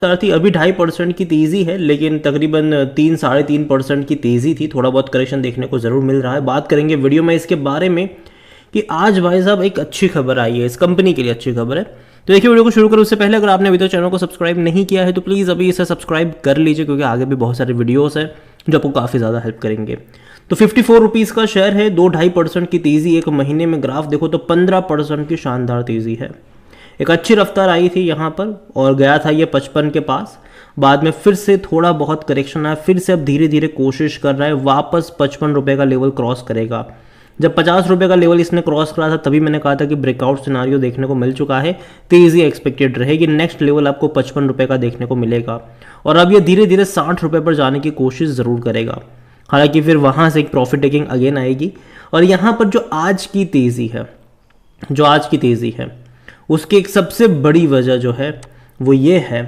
थी। अभी 2.5% की तेज़ी है, लेकिन तकरीबन 3-3.5% की तेज़ी थी। थोड़ा बहुत करेक्शन देखने को ज़रूर मिल रहा है। बात करेंगे वीडियो में इसके बारे में कि आज भाई साहब एक अच्छी खबर आई है, इस कंपनी के लिए अच्छी खबर है। तो देखिए वीडियो को शुरू करूँ उससे पहले अगर आपने अभी तक चैनल को सब्सक्राइब नहीं किया है तो प्लीज़ अभी इसे सब्सक्राइब कर लीजिए, क्योंकि आगे भी बहुत सारे वीडियोस हैं जो आपको काफ़ी ज़्यादा हेल्प करेंगे। तो 54 रुपीज़ का शेयर है, 2-2.5% की तेज़ी। एक महीने में ग्राफ देखो तो 15% की शानदार तेज़ी है। एक अच्छी रफ्तार आई थी यहाँ पर और गया था ये 55 के पास। बाद में फिर से थोड़ा बहुत करेक्शन आया, फिर से अब धीरे धीरे कोशिश कर रहा है वापस 55 रुपये का लेवल क्रॉस करेगा। जब 50 रुपये का लेवल इसने क्रॉस करा था तभी मैंने कहा था कि ब्रेकआउट सिनारियो देखने को मिल चुका है, तेज़ी एक्सपेक्टेड रहेगी। नेक्स्ट लेवल आपको 55 रुपये का देखने को मिलेगा और अब ये धीरे धीरे 60 रुपये पर जाने की कोशिश ज़रूर करेगा। हालांकि फिर वहाँ से एक प्रॉफिट टेकिंग अगेन आएगी। और यहाँ पर जो आज की तेज़ी है उसकी एक सबसे बड़ी वजह जो है वो ये है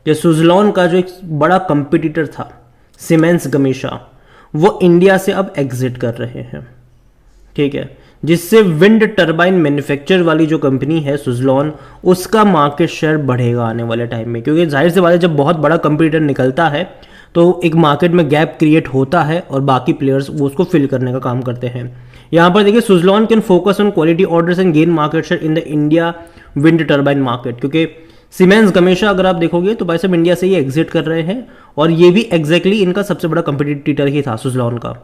कि सुज़लॉन का जो एक बड़ा कंपटीटर था सीमेंस गमेशा, वो इंडिया से अब एग्जिट कर रहे हैं, ठीक है। जिससे विंड टरबाइन मैन्युफैक्चर वाली जो कंपनी है सुज़लॉन, उसका मार्केट शेयर बढ़ेगा आने वाले टाइम में, क्योंकि जाहिर सी बात है जब बहुत बड़ा कंपटीटर निकलता है तो एक मार्केट में गैप क्रिएट होता है और बाकी प्लेयर्स वो उसको फिल करने का काम करते हैं। यहाँ पर देखिए Suzlon can focus on quality orders and gain market share in the India wind turbine market, क्योंकि सीमेंस गमेशा अगर आप देखोगे तो भाई साहब इंडिया से ये एग्जिट कर रहे हैं और ये भी एग्जैक्टली इनका सबसे बड़ा कंपटीटर ही था सुज़लॉन का।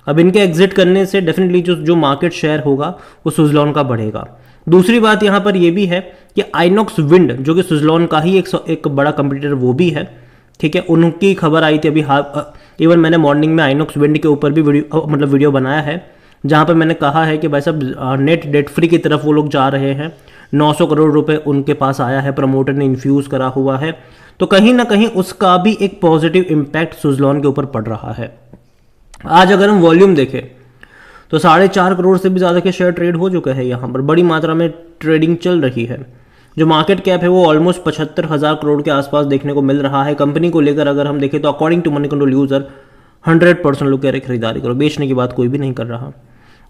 अब इनके एग्जिट करने से डेफिनेटली जो मार्केट शेयर होगा वो सुज़लॉन का बढ़ेगा। दूसरी बात यहाँ पर ये भी है कि आइनॉक्स विंड जो कि सुज़लॉन का ही एक बड़ा कंपटीटर वो भी है, ठीक है। उनकी खबर आई थी अभी इवन मैंने मॉर्निंग में आइनॉक्स विंड के ऊपर भी वीडियो बनाया है, जहाँ पर मैंने कहा है कि भाई साहब नेट डेट फ्री की तरफ वो लोग जा रहे हैं। 900 करोड़ रुपए उनके पास आया है, प्रमोटर ने इन्फ्यूज़ करा हुआ है, तो कहीं ना कहीं उसका भी एक पॉजिटिव इम्पैक्ट सुज़लॉन के ऊपर पड़ रहा है। आज अगर हम वॉल्यूम देखें तो 4.5 करोड़ से भी ज़्यादा के शेयर ट्रेड हो चुके हैं। यहाँ पर बड़ी मात्रा में ट्रेडिंग चल रही है। जो मार्केट कैप है वो ऑलमोस्ट 75,000 करोड़ के आसपास देखने को मिल रहा है। कंपनी को लेकर अगर हम देखें तो according to Moneycontrol user 100% लोग कह रहे खरीदारी करो, बेचने की बात कोई भी नहीं कर रहा।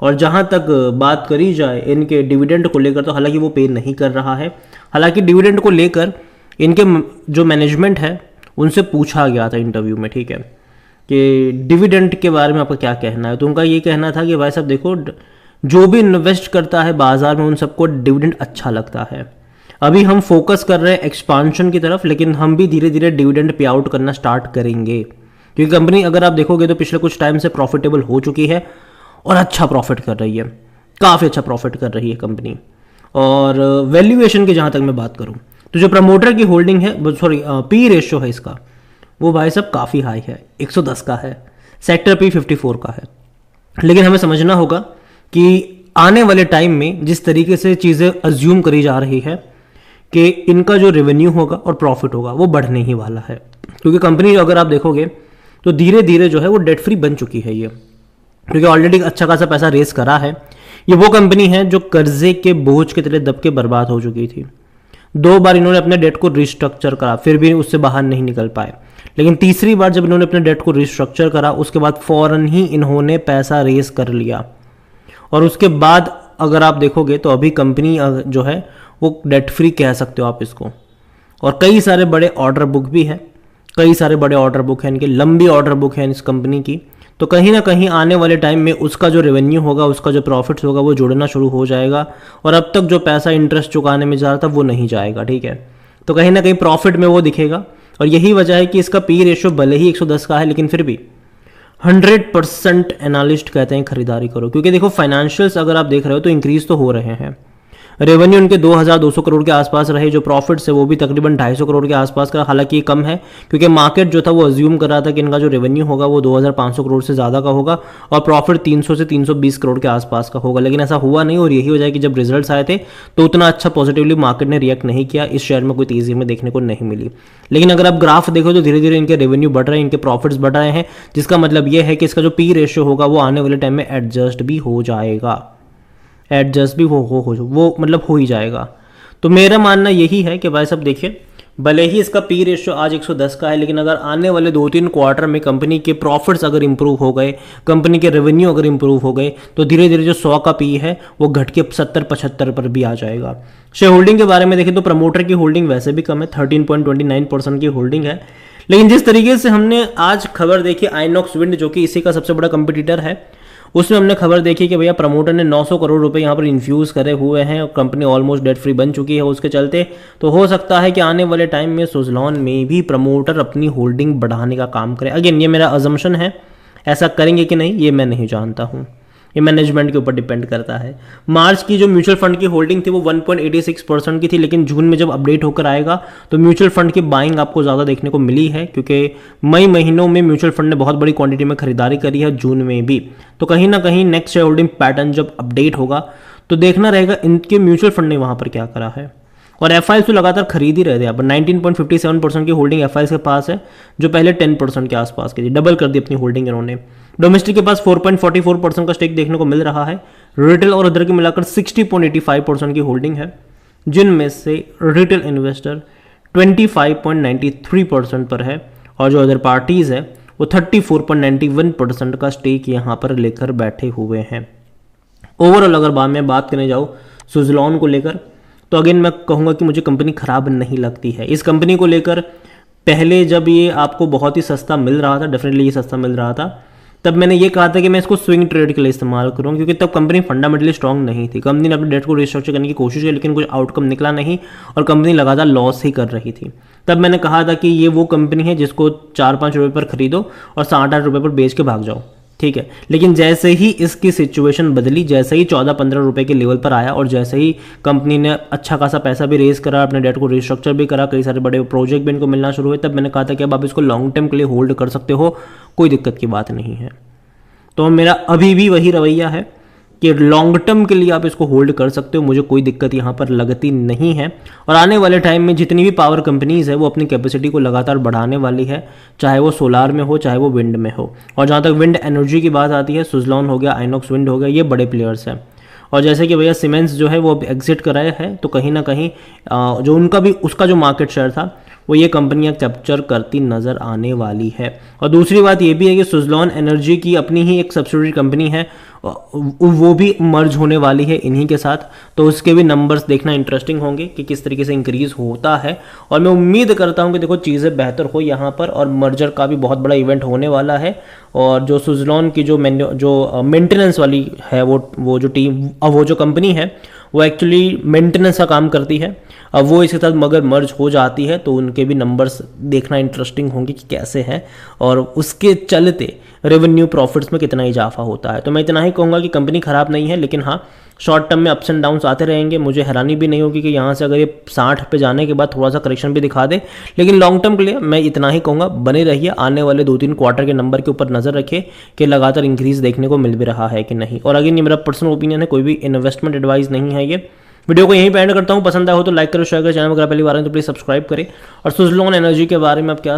और जहाँ तक बात करी जाए इनके डिविडेंड को लेकर तो हालांकि वो पे नहीं कर रहा है। हालांकि डिविडेंड को लेकर इनके जो मैनेजमेंट है उनसे पूछा गया था इंटरव्यू में, ठीक है, कि डिविडेंड के बारे में आपका क्या कहना है। तो उनका ये कहना था कि भाई साहब देखो, जो भी इन्वेस्ट करता है बाजार में उन सबको डिविडेंड अच्छा लगता है। अभी हम फोकस कर रहे हैं एक्सपांशन की तरफ, लेकिन हम भी धीरे धीरे डिविडेंड पे आउट करना स्टार्ट करेंगे, क्योंकि कंपनी अगर आप देखोगे तो पिछले कुछ टाइम से प्रॉफिटेबल हो चुकी है और अच्छा प्रॉफिट कर रही है, काफ़ी अच्छा प्रॉफिट कर रही है कंपनी। और वैल्यूएशन की जहाँ तक मैं बात करूँ तो जो प्रमोटर की होल्डिंग है, सॉरी पी रेशियो है इसका, वो भाई साहब काफ़ी हाई है, 110 का है। सेक्टर पी 54 का है। लेकिन हमें समझना होगा कि आने वाले टाइम में जिस तरीके से चीज़ें अज्यूम करी जा रही है कि इनका जो रेवेन्यू होगा और प्रॉफिट होगा वो बढ़ने ही वाला है, क्योंकि कंपनी अगर आप देखोगे तो धीरे धीरे जो है वो डेट फ्री बन चुकी है ये, क्योंकि ऑलरेडी अच्छा खासा पैसा रेस करा है। ये वो कंपनी है जो कर्जे के बोझ के तले दब के बर्बाद हो चुकी थी। 2 बार इन्होंने अपने डेट को रिस्ट्रक्चर करा, फिर भी उससे बाहर नहीं निकल पाए। लेकिन तीसरी बार जब इन्होंने अपने डेट को रिस्ट्रक्चर करा उसके बाद फौरन ही इन्होंने पैसा रेस कर लिया। और उसके बाद अगर आप देखोगे तो अभी कंपनी जो है वो डेट फ्री कह सकते हो आप इसको। और कई सारे बड़े ऑर्डर बुक भी है, इनके लंबी ऑर्डर बुक है इस कंपनी की। तो कहीं ना कहीं आने वाले टाइम में उसका जो रेवेन्यू होगा, उसका जो प्रॉफिट्स होगा वो जुड़ना शुरू हो जाएगा। और अब तक जो पैसा इंटरेस्ट चुकाने में जा रहा था वो नहीं जाएगा, ठीक है। तो कहीं ना कहीं प्रॉफिट में वो दिखेगा। और यही वजह है कि इसका पी रेशियो भले ही 110 का है, लेकिन फिर भी 100% एनालिस्ट कहते हैं खरीदारी करो, क्योंकि देखो फाइनेंशियल्स अगर आप देख रहे हो तो इंक्रीज तो हो रहे हैं। रेवेन्यू उनके 2200 करोड़ के आसपास रहे, जो प्रॉफिट्स है वो भी तकरीबन 250 करोड़ के आसपास का। हालांकि ये कम है क्योंकि मार्केट जो था वो अज्यूम कर रहा था कि इनका जो रेवेन्यू होगा वो 2500 करोड़ से ज़्यादा का होगा और प्रॉफिट 300 से 320 करोड़ के आसपास का होगा, लेकिन ऐसा हुआ नहीं। और यही वजह है कि जब रिजल्ट्स आए थे तो उतना अच्छा पॉजिटिवली मार्केट ने रिएक्ट नहीं किया, इस शेयर में कोई तेज़ी में देखने को नहीं मिली। लेकिन अगर आप ग्राफ देखो तो धीरे धीरे इनके रेवेन्यू बढ़ रहे हैं, इनके प्रॉफिट्स बढ़ रहे हैं, जिसका मतलब ये है कि इसका जो पी रेशियो होगा वो आने वाले टाइम में एडजस्ट भी हो जाएगा, वो मतलब हो ही जाएगा। तो मेरा मानना यही है कि भाई साहब देखिए भले ही इसका पी रेशियो आज 110 का है, लेकिन अगर आने वाले 2-3 क्वार्टर में कंपनी के प्रॉफिट्स अगर इंप्रूव हो गए, कंपनी के रेवेन्यू अगर इंप्रूव हो गए, तो धीरे धीरे जो 100 का पी है वो घट के 70-75 पर भी आ जाएगा। शेयर होल्डिंग के बारे में देखें तो प्रमोटर की होल्डिंग वैसे भी कम है, 13.29% की होल्डिंग है। लेकिन जिस तरीके से हमने आज खबर देखी आइनॉक्स विंड, जो कि इसी का सबसे बड़ा कंपटीटर है, उसमें हमने खबर देखी कि भैया प्रमोटर ने 900 करोड़ रुपए यहाँ पर इन्फ्यूज करे हुए हैं और कंपनी ऑलमोस्ट डेट फ्री बन चुकी है उसके चलते। तो हो सकता है कि आने वाले टाइम में सुज़लॉन में भी प्रमोटर अपनी होल्डिंग बढ़ाने का काम करे। अगेन ये मेरा अजम्पशन है, ऐसा करेंगे कि नहीं ये मैं नहीं जानता हूँ, ये मैनेजमेंट के ऊपर डिपेंड करता है। मार्च की जो म्यूचुअल फंड की होल्डिंग थी वो 1.86% की थी, लेकिन जून में जब अपडेट होकर आएगा तो म्यूचुअल फंड की बाइंग आपको ज़्यादा देखने को मिली है, क्योंकि मई महीनों में म्यूचुअल फंड ने बहुत बड़ी क्वांटिटी में खरीदारी करी है, जून में भी। तो कहीं ना कहीं नेक्स्ट शेयर होल्डिंग पैटर्न जब अपडेट होगा तो देखना रहेगा इनके म्यूचुअल फंड ने वहाँ पर क्या करा है। और एफआईएस तो लगातार खरीद ही रहे थे। यहाँ पर 19.57% की होल्डिंग एफआईएस के पास है, जो पहले 10% के आसपास की थी, डबल कर दी अपनी होल्डिंग इन्होंने। डोमेस्टिक के पास 4.44% का स्टेक देखने को मिल रहा है। रिटेल और अदर के मिलाकर 60.85% की होल्डिंग है, जिनमें से रिटेल इन्वेस्टर 25.93% पर है और जो अदर पार्टीज है वो 34.91% का स्टेक यहाँ पर लेकर बैठे हुए हैं। ओवरऑल अगर मैं बात करने जाऊँ सुज़लॉन को लेकर, तो अगेन मैं कहूँगा कि मुझे कंपनी खराब नहीं लगती है। इस कंपनी को लेकर पहले जब ये आपको बहुत ही सस्ता मिल रहा था, डेफिनेटली ये सस्ता मिल रहा था, तब मैंने ये कहा था कि मैं इसको स्विंग ट्रेड के लिए इस्तेमाल करूँ, क्योंकि तब कंपनी फंडामेंटली स्ट्रांग नहीं थी। कंपनी ने अपने डेट को रिस्ट्रक्चर करने की कोशिश की, लेकिन कुछ आउटकम निकला नहीं और कंपनी लगातार लॉस ही कर रही थी। तब मैंने कहा था कि ये वो कंपनी है जिसको 4-5 रुपये पर खरीदो और 7-8 रुपये पर बेच के भाग जाओ, ठीक है। लेकिन जैसे ही इसकी सिचुएशन बदली, जैसे ही 14-15 रुपए के लेवल पर आया और जैसे ही कंपनी ने अच्छा खासा पैसा भी रेज करा, अपने डेट को रिस्ट्रक्चर भी करा, कई सारे बड़े प्रोजेक्ट भी इनको मिलना शुरू हुए, तब मैंने कहा था कि अब आप इसको लॉन्ग टर्म के लिए होल्ड कर सकते हो, कोई दिक्कत की बात नहीं है। तो मेरा अभी भी वही रवैया है कि लॉन्ग टर्म के लिए आप इसको होल्ड कर सकते हो, मुझे कोई दिक्कत यहाँ पर लगती नहीं है। और आने वाले टाइम में जितनी भी पावर कंपनीज है वो अपनी कैपेसिटी को लगातार बढ़ाने वाली है, चाहे वो सोलार में हो चाहे वो विंड में हो। और जहाँ तक विंड एनर्जी की बात आती है, सुज़लॉन हो गया, आइनॉक्स विंड हो गया, ये बड़े प्लेयर्स हैं। और जैसे कि भैया सीमेंस जो है वो अब एग्जिट कराया है, तो कहीं ना कहीं जो उनका भी उसका जो मार्केट शेयर था वो ये कंपनियां कैप्चर करती नज़र आने वाली है। और दूसरी बात ये भी है कि सुज़लॉन एनर्जी की अपनी ही एक सब्सिडियरी कंपनी है, वो भी मर्ज होने वाली है इन्हीं के साथ, तो उसके भी नंबर्स देखना इंटरेस्टिंग होंगे कि किस तरीके से इंक्रीज़ होता है। और मैं उम्मीद करता हूं कि देखो चीज़ें बेहतर हो यहाँ पर, और मर्जर का भी बहुत बड़ा इवेंट होने वाला है। और जो सुज़लॉन की जो मेंटेनेंस वाली है वो जो टीम, वो जो कंपनी है वो एक्चुअली मेंटेनेंस का काम करती है। अब वो इसके साथ मगर मर्ज हो जाती है तो उनके भी नंबर्स देखना इंटरेस्टिंग होंगे कि कैसे है और उसके चलते रेवेन्यू प्रॉफिट्स में कितना इजाफा होता है। तो मैं इतना ही कहूँगा कि कंपनी ख़राब नहीं है, लेकिन हाँ शॉर्ट टर्म में अप्स एंड डाउन्स आते रहेंगे। मुझे हैरानी भी नहीं होगी कि यहाँ से अगर ये 60 पे जाने के बाद थोड़ा सा करेक्शन भी दिखा दे, लेकिन लॉन्ग टर्म के लिए मैं इतना ही कहूँगा बने रहिए, आने वाले 2-3 क्वार्टर के नंबर के ऊपर नज़र रखिए कि लगातार इंक्रीज देखने को मिल भी रहा है कि नहीं। और अगेन ये मेरा पर्सनल ओपिनियन है, कोई भी इन्वेस्टमेंट एडवाइस नहीं है। ये वीडियो को यहीं पे एंड करता हूँ। पसंद आया हो तो लाइक करो, शेयर करो, चैनल अगर पहली बार है तो प्लीज़ सब्सक्राइब करें। और सुज़लॉन एनर्जी के बारे में आप क्या